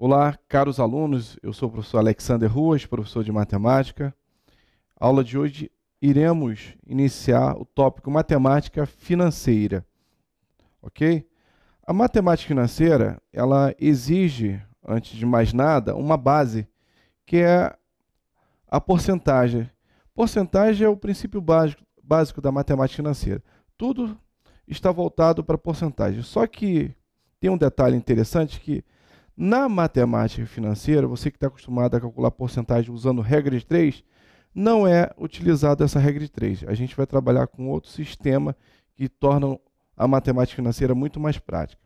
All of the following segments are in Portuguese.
Olá, caros alunos, eu sou o professor Alexander Ruas, professor de matemática. A aula de hoje iremos iniciar o tópico matemática financeira, ok? A matemática financeira, ela exige, antes de mais nada, uma base, que é a porcentagem. Porcentagem é o princípio básico da matemática financeira. Tudo está voltado para porcentagem. Só que tem um detalhe interessante que na matemática financeira, você que está acostumado a calcular porcentagem usando regra de 3, não é utilizada essa regra de 3. A gente vai trabalhar com outro sistema que torna a matemática financeira muito mais prática.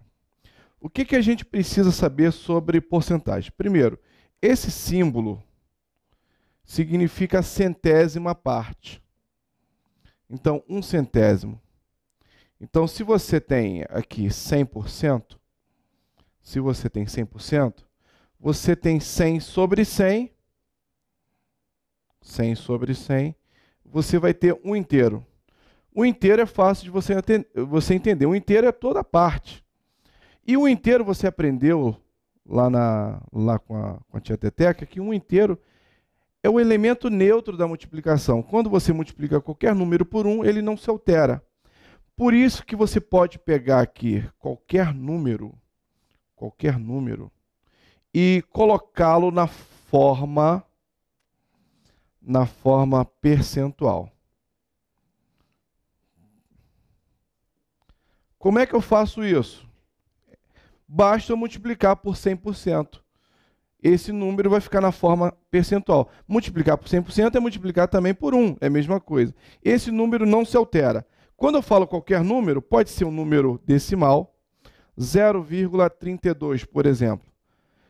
O que a gente precisa saber sobre porcentagem? Primeiro, esse símbolo significa centésima parte. Então, 1/100. Então, se você tem aqui 100%, se você tem 100%, você tem 100 sobre 100, 100 sobre 100, você vai ter um inteiro. O inteiro é fácil de você entender. O inteiro é toda a parte. E o inteiro você aprendeu lá com a tia Teteca que um inteiro é o elemento neutro da multiplicação. Quando você multiplica qualquer número por 1, ele não se altera. Por isso que você pode pegar aqui qualquer número, e colocá-lo na forma percentual. Como é que eu faço isso? Basta eu multiplicar por 100%. Esse número vai ficar na forma percentual. Multiplicar por 100% é multiplicar também por 1, é a mesma coisa. Esse número não se altera. Quando eu falo qualquer número, pode ser um número decimal, 0,32, por exemplo.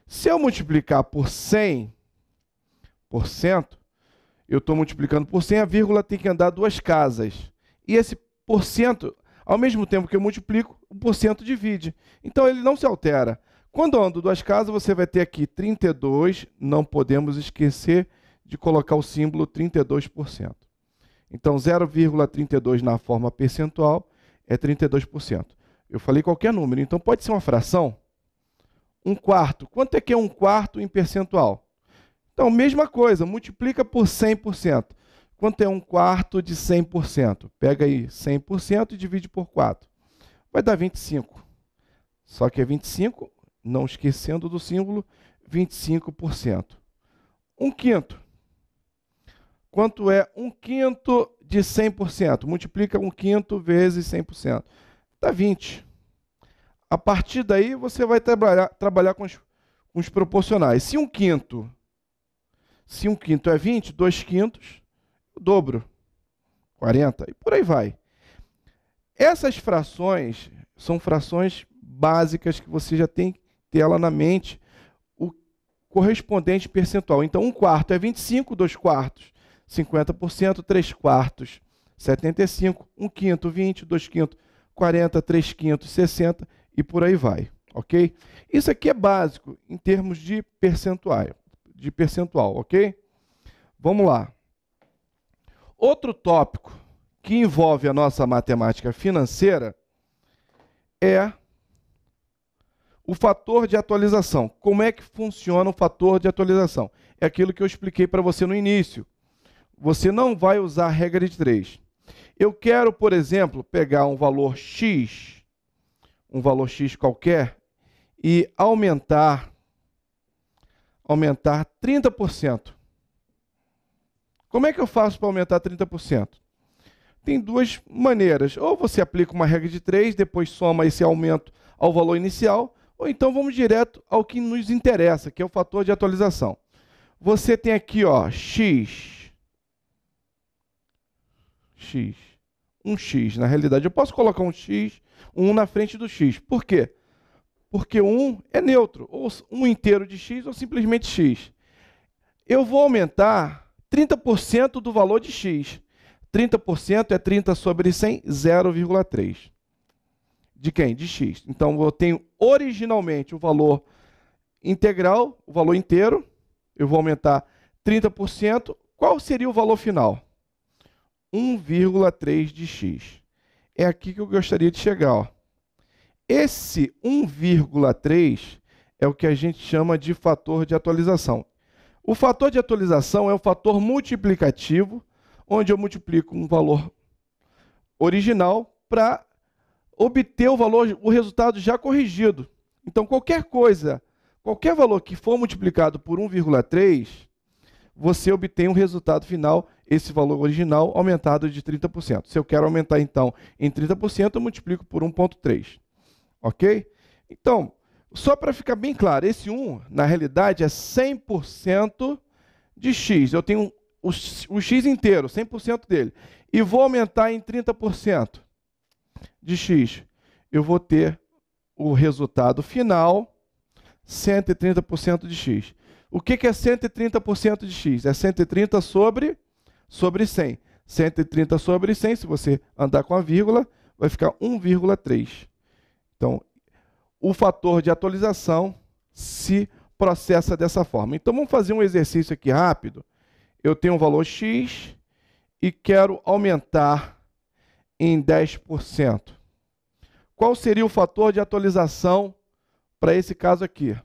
Se eu multiplicar por 100%, eu estou multiplicando por 100, a vírgula tem que andar duas casas. E esse porcento, ao mesmo tempo que eu multiplico, o porcento divide. Então, ele não se altera. Quando eu ando duas casas, você vai ter aqui 32, não podemos esquecer de colocar o símbolo 32%. Então, 0,32 na forma percentual é 32%. Eu falei qualquer número, então pode ser uma fração. 1/4. Quanto é que é 1/4 em percentual? Então, mesma coisa, multiplica por 100%. Quanto é 1/4 de 100%? Pega aí 100% e divide por 4. Vai dar 25. Só que é 25, não esquecendo do símbolo, 25%. 1/5. Quanto é 1/5 de 100%? Multiplica 1/5 vezes 100%. Dá 20. A partir daí, você vai trabalhar com os proporcionais. Se 1/5 é 20, 2/5, o dobro, 40, e por aí vai. Essas frações são frações básicas que você já tem que ter ela na mente, o correspondente percentual. Então, 1/4 é 25, 2/4, 50%, 3/4, 75, 1/5, 20, 2/5, 40, 3/5, 60 e por aí vai, ok? Isso aqui é básico em termos de percentual, ok? Vamos lá. Outro tópico que envolve a nossa matemática financeira é o fator de atualização. Como é que funciona o fator de atualização? É aquilo que eu expliquei para você no início. Você não vai usar a regra de 3. Eu quero, por exemplo, pegar um valor x qualquer, e aumentar 30%. Como é que eu faço para aumentar 30%? Tem duas maneiras. Ou você aplica uma regra de 3, depois soma esse aumento ao valor inicial, ou então vamos direto ao que nos interessa, que é o fator de atualização. Você tem aqui, ó, um x. Na realidade, eu posso colocar um x, um na frente do x. Por quê? Porque 1 é neutro, ou um inteiro de x, ou simplesmente x. Eu vou aumentar 30% do valor de x. 30% é 30 sobre 100, 0,3. De quem? De x. Então, eu tenho originalmente o valor integral, o valor inteiro. Eu vou aumentar 30%. Qual seria o valor final? 1,3 de x. É aqui que eu gostaria de chegar, ó. Esse 1,3 é o que a gente chama de fator de atualização. O fator de atualização é o fator multiplicativo, onde eu multiplico um valor original para obter o resultado já corrigido. Então, qualquer coisa, qualquer valor que for multiplicado por 1,3, você obtém um resultado final, esse valor original, aumentado de 30%. Se eu quero aumentar, então, em 30%, eu multiplico por 1,3. Ok? Então, só para ficar bem claro, esse 1, na realidade, é 100% de x. Eu tenho o x inteiro, 100% dele. E vou aumentar em 30% de x. Eu vou ter o resultado final, 130% de x. O que é 130% de x? É 130 sobre 100. 130 sobre 100, se você andar com a vírgula, vai ficar 1,3. Então, o fator de atualização se processa dessa forma. Então, vamos fazer um exercício aqui rápido. Eu tenho um valor x e quero aumentar em 10%. Qual seria o fator de atualização para esse caso aqui?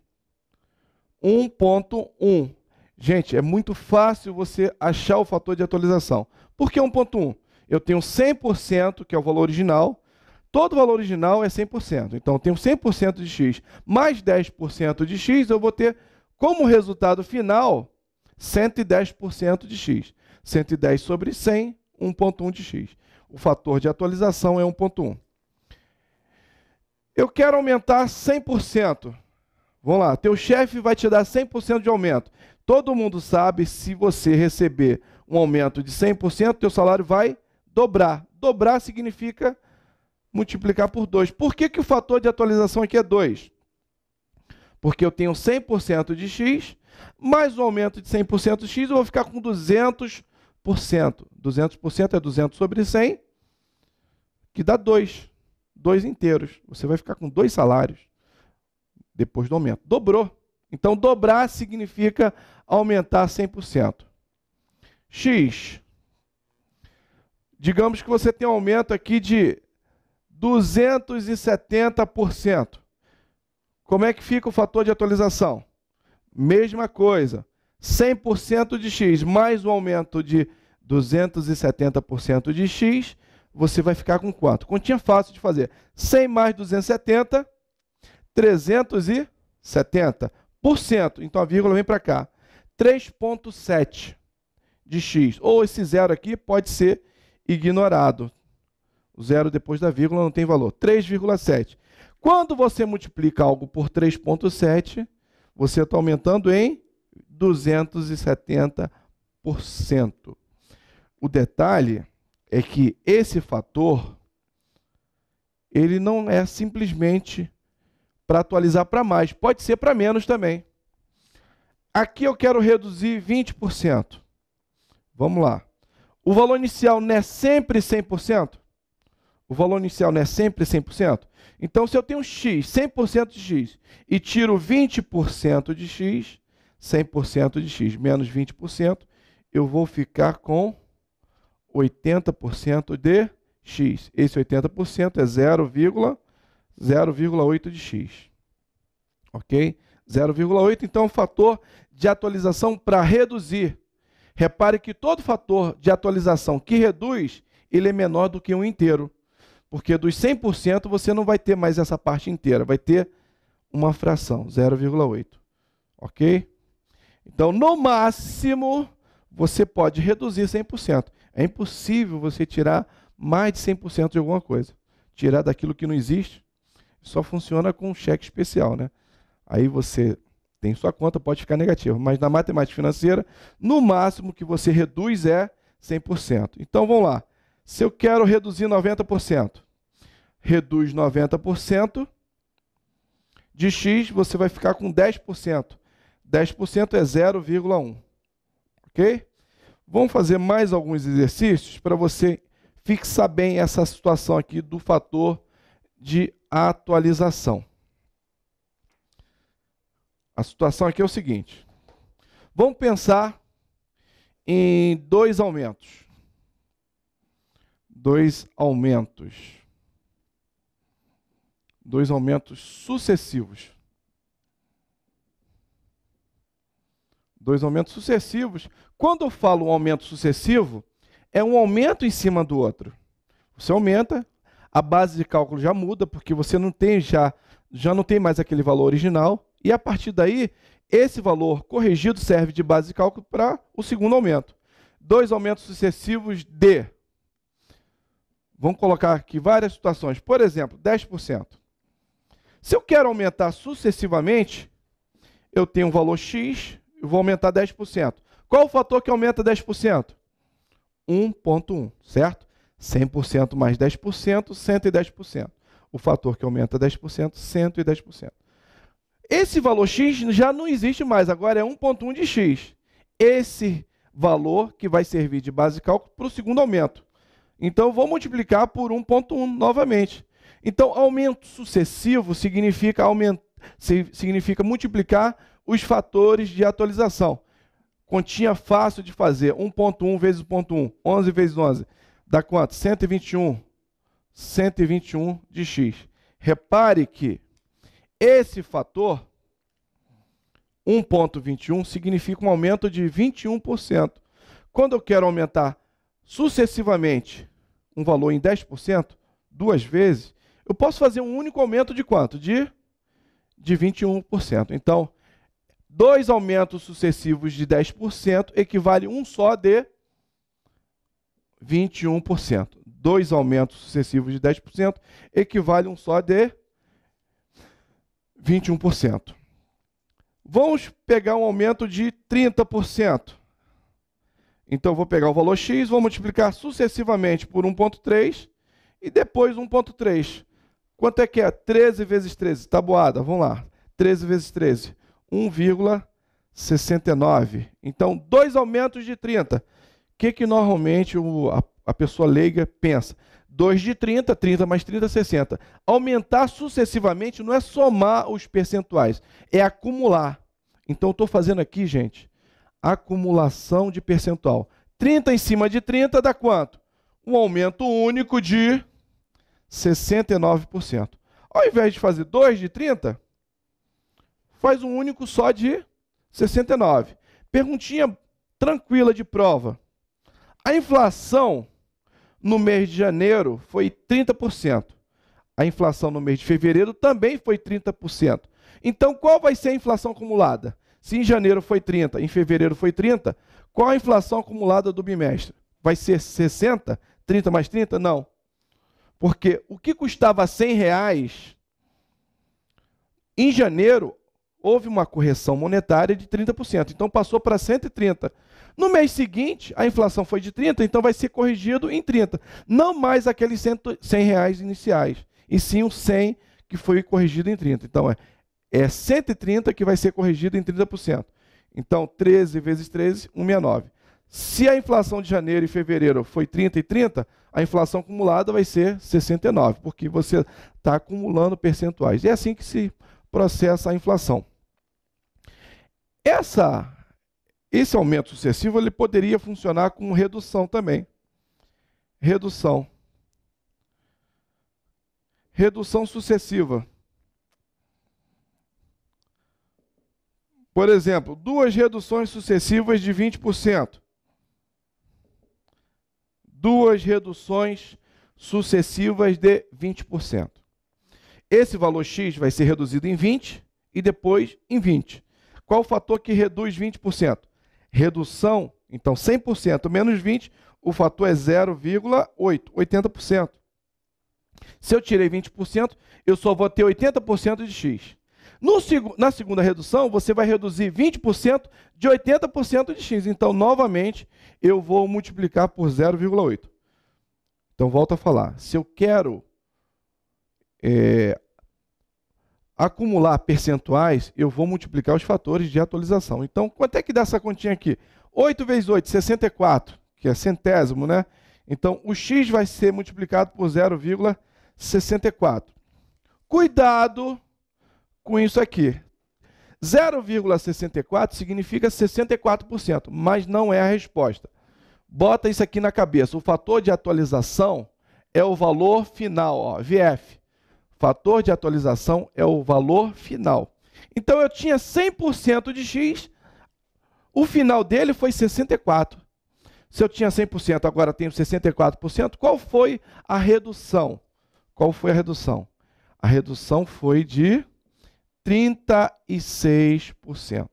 1,1. Gente, é muito fácil você achar o fator de atualização. Por que 1,1? Eu tenho 100%, que é o valor original. Todo valor original é 100%. Então, eu tenho 100% de x mais 10% de x, eu vou ter como resultado final 110% de x. 110 sobre 100, 1,1 de x. O fator de atualização é 1,1. Eu quero aumentar 100%. Vamos lá, teu chefe vai te dar 100% de aumento. Todo mundo sabe, se você receber um aumento de 100%, teu salário vai dobrar. Dobrar significa multiplicar por 2. Por que o fator de atualização aqui é 2? Porque eu tenho 100% de x, mais um aumento de 100% de x, eu vou ficar com 200%. 200% é 200 sobre 100, que dá 2. 2 inteiros. Você vai ficar com 2 salários depois do aumento. Dobrou. Então, dobrar significa aumentar 100%. X. Digamos que você tem um aumento aqui de 270%. Como é que fica o fator de atualização? Mesma coisa. 100% de x mais um aumento de 270% de x, você vai ficar com quanto? Continha fácil de fazer. 100 mais 270, 370%. Então a vírgula vem para cá. 3,7 de x. Ou esse zero aqui pode ser ignorado. O zero depois da vírgula não tem valor. 3,7. Quando você multiplica algo por 3,7, você está aumentando em 270%. O detalhe é que esse fator, ele não é simplesmente para atualizar para mais, pode ser para menos também. Aqui eu quero reduzir 20%. Vamos lá. O valor inicial não é sempre 100%? O valor inicial não é sempre 100%? Então, se eu tenho x, 100% de x, e tiro 20% de x, 100% de x menos 20%, eu vou ficar com 80% de x. Esse 80% é 0,8 de x. Ok? 0,8, então, é um fator de atualização para reduzir. Repare que todo fator de atualização que reduz, ele é menor do que um inteiro. Porque dos 100% você não vai ter mais essa parte inteira, vai ter uma fração, 0,8. Ok? Então, no máximo, você pode reduzir 100%. É impossível você tirar mais de 100% de alguma coisa. Tirar daquilo que não existe, só funciona com um cheque especial, né? Aí você tem sua conta, pode ficar negativa. Mas na matemática financeira, no máximo que você reduz é 100%. Então, vamos lá. Se eu quero reduzir 90%, reduz 90% de x, você vai ficar com 10%. 10% é 0,1. Ok? Vamos fazer mais alguns exercícios para você fixar bem essa situação aqui do fator de atualização. A situação aqui é o seguinte. Vamos pensar em dois aumentos. Dois aumentos sucessivos. Dois aumentos sucessivos. Quando eu falo um aumento sucessivo, é um aumento em cima do outro. Você aumenta, a base de cálculo já muda, porque você não tem já não tem mais aquele valor original, e a partir daí, esse valor corrigido serve de base de cálculo para o segundo aumento. Dois aumentos sucessivos de... Vamos colocar aqui várias situações. Por exemplo, 10%. Se eu quero aumentar sucessivamente, eu tenho um valor X, eu vou aumentar 10%. Qual o fator que aumenta 10%? 1,1, certo? 100% mais 10%, 110%. O fator que aumenta 10%, 110%. Esse valor X já não existe mais, agora é 1,1 de X. Esse valor que vai servir de base de cálculo para o segundo aumento. Então, eu vou multiplicar por 1,1 novamente. Então, aumento sucessivo significa multiplicar os fatores de atualização. Continha fácil de fazer. 1,1 vezes 1,1, 11 vezes 11. Dá quanto? 121. 121 de x. Repare que esse fator, 1,21, significa um aumento de 21%. Quando eu quero aumentar sucessivamente um valor em 10%, duas vezes, eu posso fazer um único aumento de quanto? De 21%. Então, dois aumentos sucessivos de 10% equivale a um só de 21%. Dois aumentos sucessivos de 10% equivale a um só de 21%. Vamos pegar um aumento de 30%. Então, eu vou pegar o valor x, vou multiplicar sucessivamente por 1,3 e depois 1,3. Quanto é que é? 13 vezes 13. Tabuada, vamos lá. 13 vezes 13. 1,69. Então, dois aumentos de 30. O que normalmente a pessoa leiga pensa? 2 de 30, 30 mais 30, 60. Aumentar sucessivamente não é somar os percentuais, é acumular. Então, estou fazendo aqui, gente, acumulação de percentual. 30 em cima de 30 dá quanto? Um aumento único de 69%. Ao invés de fazer 2 de 30, faz um único só de 69. Perguntinha tranquila de prova. A inflação no mês de janeiro foi 30%. A inflação no mês de fevereiro também foi 30%. Então, qual vai ser a inflação acumulada? Se em janeiro foi 30%, em fevereiro foi 30%, qual a inflação acumulada do bimestre? Vai ser 60%? 30 mais 30? Não. Porque o que custava R$100, em janeiro, houve uma correção monetária de 30%. Então, passou para 130%. No mês seguinte, a inflação foi de 30%, então vai ser corrigido em 30%. Não mais aqueles R$100 iniciais, e sim o 100 que foi corrigido em 30%. Então, é 130 que vai ser corrigido em 30%. Então, 13 vezes 13, 169. Se a inflação de janeiro e fevereiro foi 30 e 30, a inflação acumulada vai ser 69, porque você está acumulando percentuais. É assim que se processa a inflação. Esse aumento sucessivo ele poderia funcionar com redução também. Redução. Redução sucessiva. Por exemplo, duas reduções sucessivas de 20%. Duas reduções sucessivas de 20%. Esse valor x vai ser reduzido em 20 e depois em 20. Qual o fator que reduz 20%? Redução, então 100% menos 20, o fator é 0,8, 80%. Se eu tirei 20%, eu só vou ter 80% de x. Na segunda redução, você vai reduzir 20% de 80% de x. Então, novamente, eu vou multiplicar por 0,8. Então, volto a falar. Se eu quero acumular percentuais, eu vou multiplicar os fatores de atualização. Então, quanto é que dá essa continha aqui? 8 vezes 8, 64, que é centésimo, né? Então, o x vai ser multiplicado por 0,64. Cuidado com isso aqui. 0,64 significa 64%, mas não é a resposta. Bota isso aqui na cabeça. O fator de atualização é o valor final, ó, VF. Fator de atualização é o valor final. Então, eu tinha 100% de x, O final dele foi 64. Se eu tinha 100%, agora tenho 64%, qual foi a redução? Qual foi a redução? A redução foi de 36%.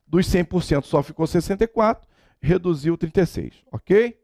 Dos 100% só ficou 64%, reduziu 36%, ok?